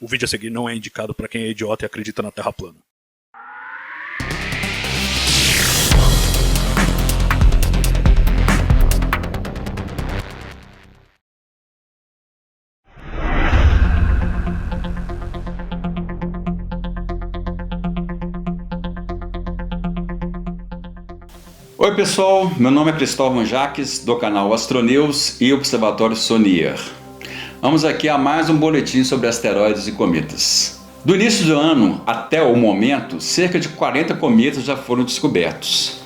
O vídeo a seguir não é indicado para quem é idiota e acredita na Terra plana. Oi pessoal, meu nome é Cristóvão Jaques, do canal Astronews e Observatório Sonier. Vamos aqui a mais um boletim sobre asteroides e cometas. Do início do ano até o momento, cerca de 40 cometas já foram descobertos.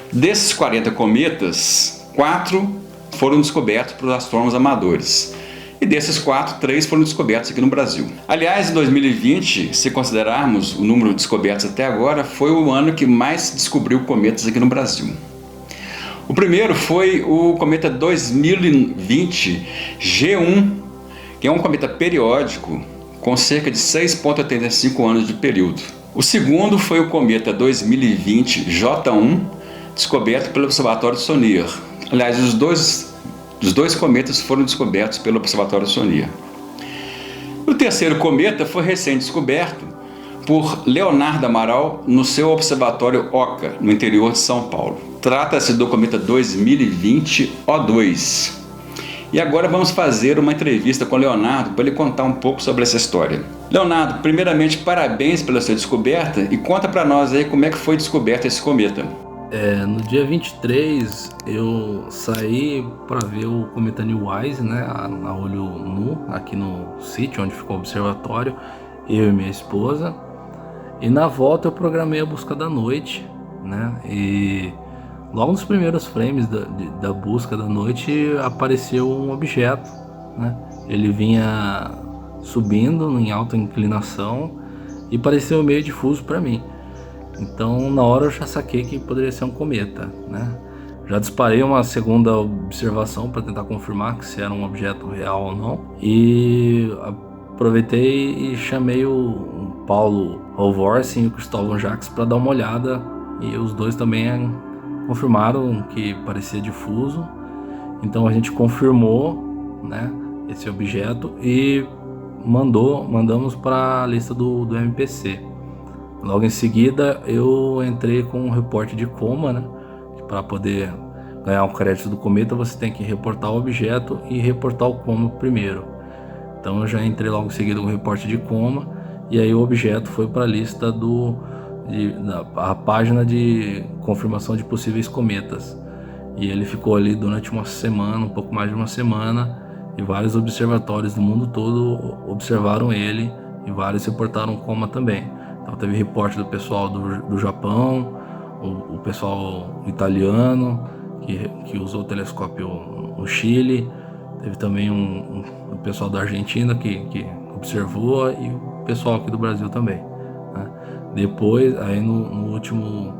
Desses 40 cometas, 4 foram descobertos por astrônomos amadores. E desses 4, 3 foram descobertos aqui no Brasil. Aliás, em 2020, se considerarmos o número de descobertos até agora, foi o ano que mais descobriu cometas aqui no Brasil. O primeiro foi o cometa 2020 G1, que é um cometa periódico com cerca de 6,85 anos de período. O segundo foi o cometa 2020 J1, descoberto pelo Observatório Sonier. Aliás, os dois cometas foram descobertos pelo Observatório Sonier. O terceiro cometa foi recém-descoberto por Leonardo Amaral no seu Observatório Oca, no interior de São Paulo. Trata-se do cometa 2020 O2. E agora vamos fazer uma entrevista com o Leonardo para ele contar um pouco sobre essa história. Leonardo, primeiramente, parabéns pela sua descoberta e conta para nós aí como é que foi descoberto esse cometa. No dia 23 eu saí para ver o cometa Neowise, né, a olho nu, aqui no sítio onde ficou o observatório, eu e minha esposa. E na volta eu programei a busca da noite, né, e logo nos primeiros frames da busca da noite apareceu um objeto, né, ele vinha subindo em alta inclinação e pareceu meio difuso para mim. Então, na hora eu já saquei que poderia ser um cometa, né? Já disparei uma segunda observação para tentar confirmar se era um objeto real ou não. E aproveitei e chamei o Paulo Halvorsen e o Cristóvão Jaques para dar uma olhada. E os dois também confirmaram que parecia difuso. Então a gente confirmou, né, esse objeto e mandamos para a lista do MPC. Logo em seguida eu entrei com um reporte de coma, né? Para poder ganhar o crédito do cometa você tem que reportar o objeto e reportar o coma primeiro. Então eu já entrei logo em seguida com o reporte de coma e aí o objeto foi para a lista a página de confirmação de possíveis cometas. E ele ficou ali durante uma semana, um pouco mais de uma semana, e vários observatórios do mundo todo observaram ele e vários reportaram coma também. Então teve reporte do pessoal do Japão, o pessoal italiano que usou o telescópio no Chile, teve também o pessoal da Argentina que observou e o pessoal aqui do Brasil também, né? Depois, aí no último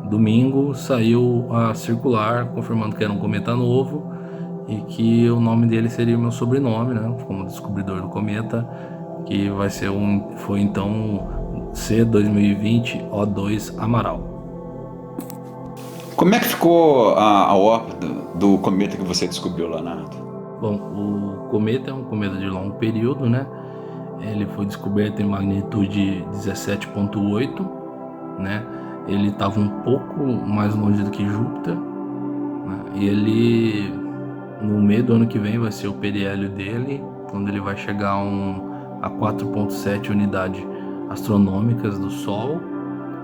domingo, saiu a circular confirmando que era um cometa novo e que o nome dele seria o meu sobrenome, né, como descobridor do cometa, que foi então C2020 O2 Amaral. Como é que ficou a órbita do cometa que você descobriu, Leonardo? Bom, o cometa é um cometa de longo período, né? Ele foi descoberto em magnitude 17,8, né? Ele estava um pouco mais longe do que Júpiter, né? E ele, no meio do ano que vem, vai ser o periélio dele, quando ele vai chegar a 4,7 unidades astronômicas do Sol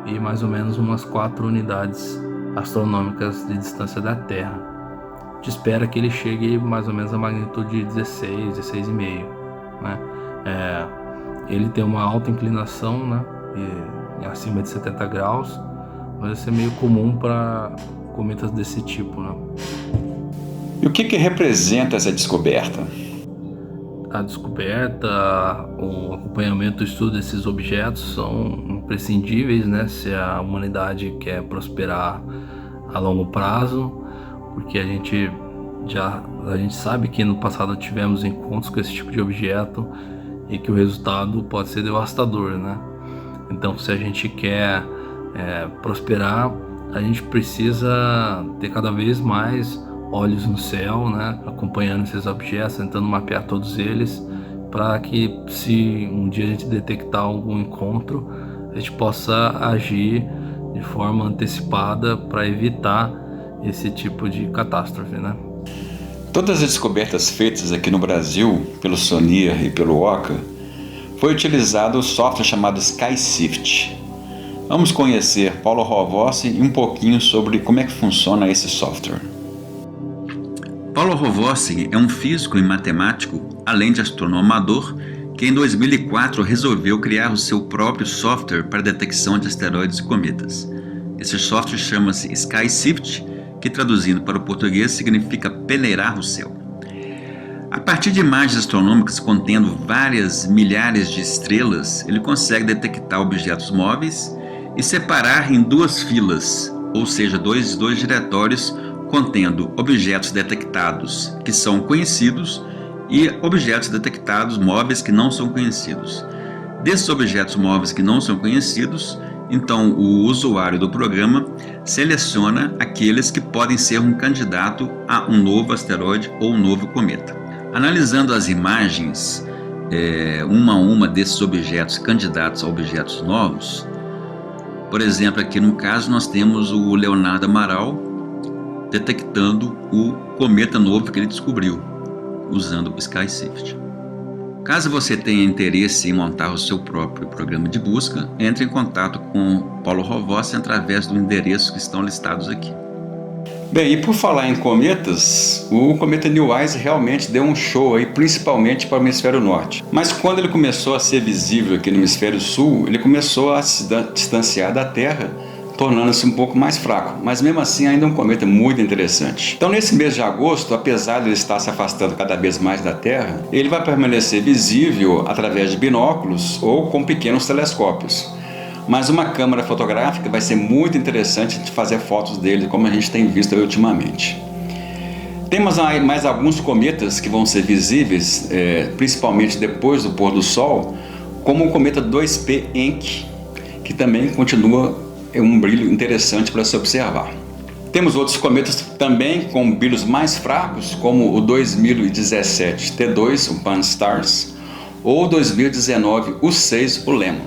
e mais ou menos umas 4 unidades astronômicas de distância da Terra. A gente espera que ele chegue mais ou menos a magnitude de 16,5, né? Ele tem uma alta inclinação, né, acima de 70 graus, mas isso é meio comum para cometas desse tipo, né? E o que representa essa descoberta? A descoberta, o acompanhamento e o estudo desses objetos são imprescindíveis, né, se a humanidade quer prosperar a longo prazo, porque a gente sabe que no passado tivemos encontros com esse tipo de objeto e que o resultado pode ser devastador, né? Então, se a gente quer prosperar, a gente precisa ter cada vez mais olhos no céu, né, acompanhando esses objetos, tentando mapear todos eles para que, se um dia a gente detectar algum encontro, a gente possa agir de forma antecipada para evitar esse tipo de catástrofe, né? Todas as descobertas feitas aqui no Brasil pelo SONIR e pelo OCA foi utilizado o software chamado SkySift. Vamos conhecer Paulo Rovossi e um pouquinho sobre como é que funciona esse software. Paulo Rovossi é um físico e matemático, além de astrônomo amador, que em 2004 resolveu criar o seu próprio software para detecção de asteroides e cometas. Esse software chama-se SkySift, que traduzindo para o português significa peneirar o céu. A partir de imagens astronômicas contendo várias milhares de estrelas, ele consegue detectar objetos móveis e separar em duas filas, ou seja, dois diretórios contendo objetos detectados que são conhecidos e objetos detectados móveis que não são conhecidos. Desses objetos móveis que não são conhecidos, então o usuário do programa seleciona aqueles que podem ser um candidato a um novo asteroide ou um novo cometa. Analisando as imagens uma a uma desses objetos candidatos a objetos novos, por exemplo, aqui no caso nós temos o Leonardo Amaral detectando o cometa novo que ele descobriu usando o SkySift. Caso você tenha interesse em montar o seu próprio programa de busca, entre em contato com Paulo Rovossi através do endereço que estão listados aqui. Bem, e por falar em cometas, o cometa Neowise realmente deu um show aí, principalmente para o hemisfério norte. Mas quando ele começou a ser visível aqui no hemisfério sul, ele começou a se distanciar da Terra, tornando-se um pouco mais fraco, mas mesmo assim ainda é um cometa muito interessante. Então nesse mês de agosto, apesar de ele estar se afastando cada vez mais da Terra, ele vai permanecer visível através de binóculos ou com pequenos telescópios. Mas uma câmera fotográfica vai ser muito interessante de fazer fotos dele, como a gente tem visto ultimamente. Temos mais alguns cometas que vão ser visíveis, principalmente depois do pôr do Sol, como o cometa 2P Encke, que também continua um brilho interessante para se observar. Temos outros cometas também com brilhos mais fracos, como o 2017 T2, o Pan-STARRS, ou 2019 U6, o Lemon.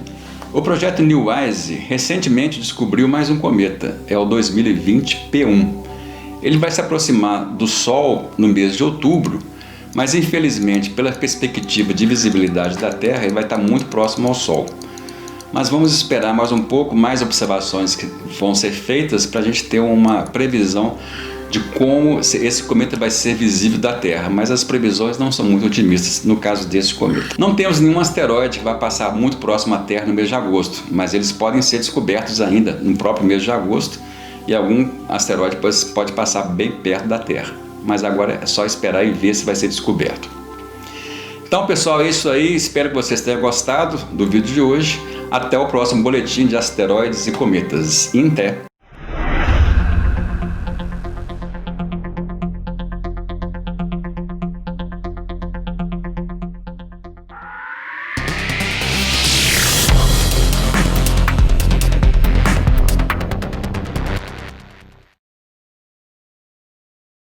O projeto Neowise recentemente descobriu mais um cometa, é o 2020 P1. Ele vai se aproximar do Sol no mês de outubro, mas infelizmente, pela perspectiva de visibilidade da Terra, ele vai estar muito próximo ao Sol. Mas vamos esperar mais um pouco, mais observações que vão ser feitas para a gente ter uma previsão de como esse cometa vai ser visível da Terra, mas as previsões não são muito otimistas no caso desse cometa. Não temos nenhum asteroide que vai passar muito próximo à Terra no mês de agosto, mas eles podem ser descobertos ainda no próprio mês de agosto e algum asteroide pode passar bem perto da Terra. Mas agora é só esperar e ver se vai ser descoberto. Então pessoal, é isso aí, espero que vocês tenham gostado do vídeo de hoje. Até o próximo boletim de asteroides e cometas. Até!